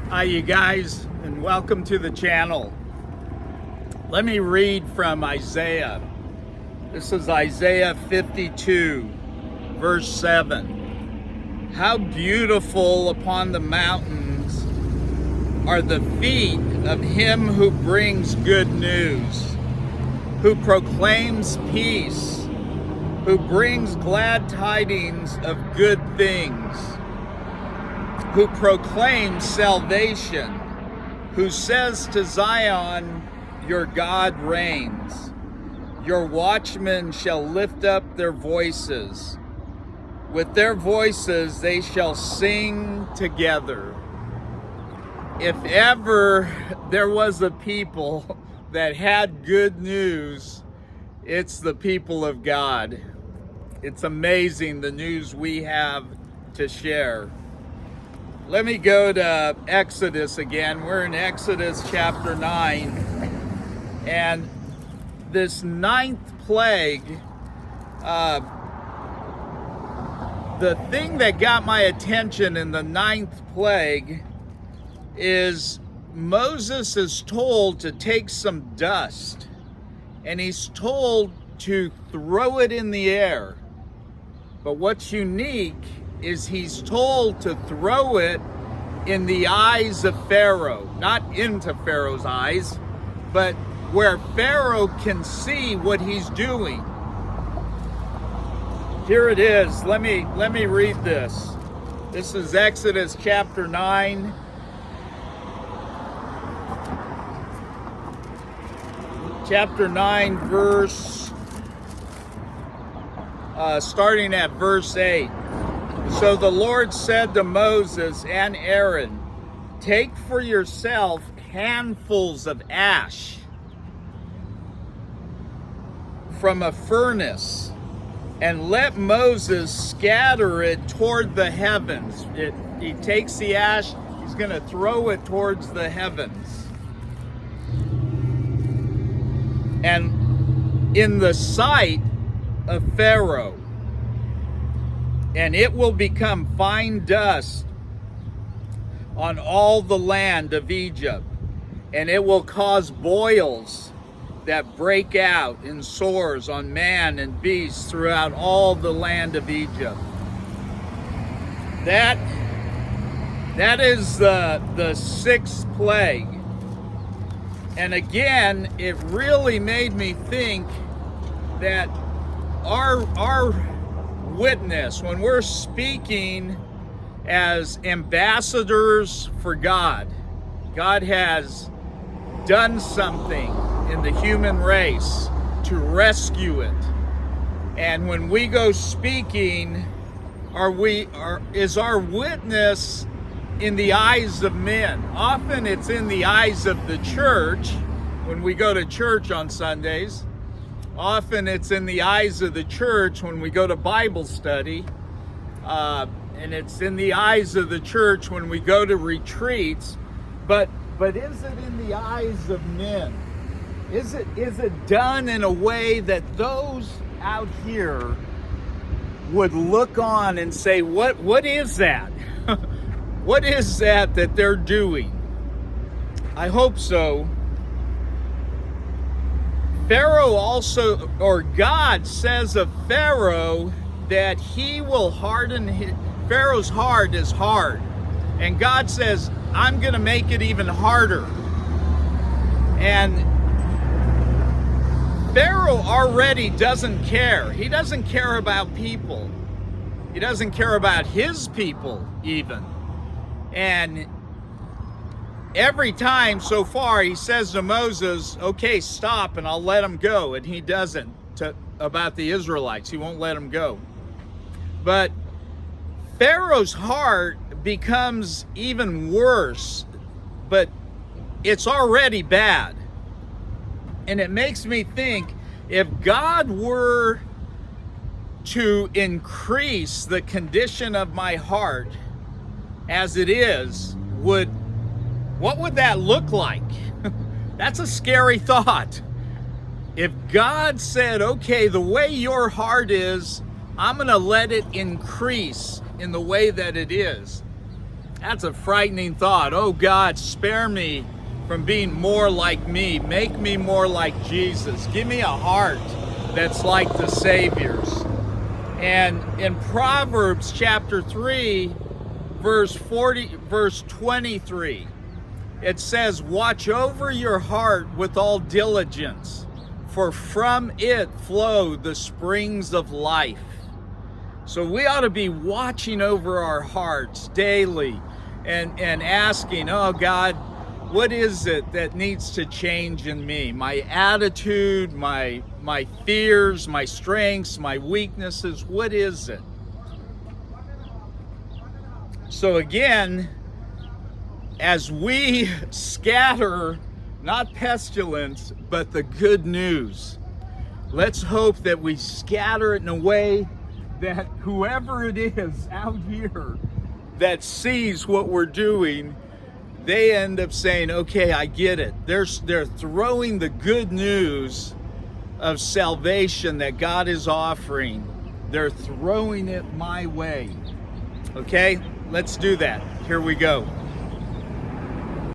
Hi, you guys, and welcome to the channel. Let me read from Isaiah. This is Isaiah 52, verse 7. How beautiful upon the mountains are the feet of him who brings good news, who proclaims peace, who brings glad tidings of good things, who proclaims salvation, who says to Zion, your God reigns. Your watchmen shall lift up their voices. With their voices they shall sing together. If ever there was a people that had good news, it's the people of God. It's amazing the news we have to share. Let me go to Exodus again. We're in Exodus chapter 9. And this ninth plague, the thing that got my attention in the ninth plague is Moses is told to take some dust. And he's told to throw it in the air. But what's unique is he's told to throw it in the eyes of Pharaoh, not into Pharaoh's eyes, but where Pharaoh can see what he's doing. Here it is. Let me read this. This is Exodus chapter 9. Chapter 9, starting at verse 8. So the Lord said to Moses and Aaron, take for yourself handfuls of ash from a furnace, and let Moses scatter it toward the heavens. He takes the ash, he's going to throw it towards the heavens. And in the sight of Pharaoh, and it will become fine dust on all the land of Egypt, and it will cause boils that break out in sores on man and beast throughout all the land of Egypt. That is the sixth plague. And again, it really made me think that our witness, when we're speaking as ambassadors for God, God has done something in the human race to rescue it. And when we go speaking, is our witness in the eyes of men? Often it's in the eyes of the church when we go to church on Sundays. Often it's in the eyes of the church when we go to Bible study. And it's in the eyes of the church when we go to retreats. But is it in the eyes of men? Is it done in a way that those out here would look on and say, what is that? What is that they're doing? I hope so. Pharaoh also, or God says of Pharaoh that he will harden Pharaoh's heart is hard. And God says, I'm going to make it even harder. And Pharaoh already doesn't care. He doesn't care about people. He doesn't care about his people even. And every time so far he says to Moses, okay, stop and I'll let him go. And he doesn't about the Israelites. He won't let them go. But Pharaoh's heart becomes even worse, but it's already bad. And it makes me think, if God were to increase the condition of my heart as it is, what would that look like? That's a scary thought. If God said, okay, the way your heart is, I'm going to let it increase in the way that it is. That's a frightening thought. Oh God, spare me from being more like me. Make me more like Jesus. Give me a heart that's like the Savior's. And in Proverbs chapter 3, verse 23, it says, watch over your heart with all diligence, for from it flow the springs of life. So we ought to be watching over our hearts daily and asking, oh God, what is it that needs to change in me? My attitude, my fears, my strengths, my weaknesses, what is it? So again, as we scatter, not pestilence, but the good news, let's hope that we scatter it in a way that whoever it is out here that sees what we're doing, they end up saying, okay, I get it. They're throwing the good news of salvation that God is offering. They're throwing it my way. Okay, let's do that. Here we go.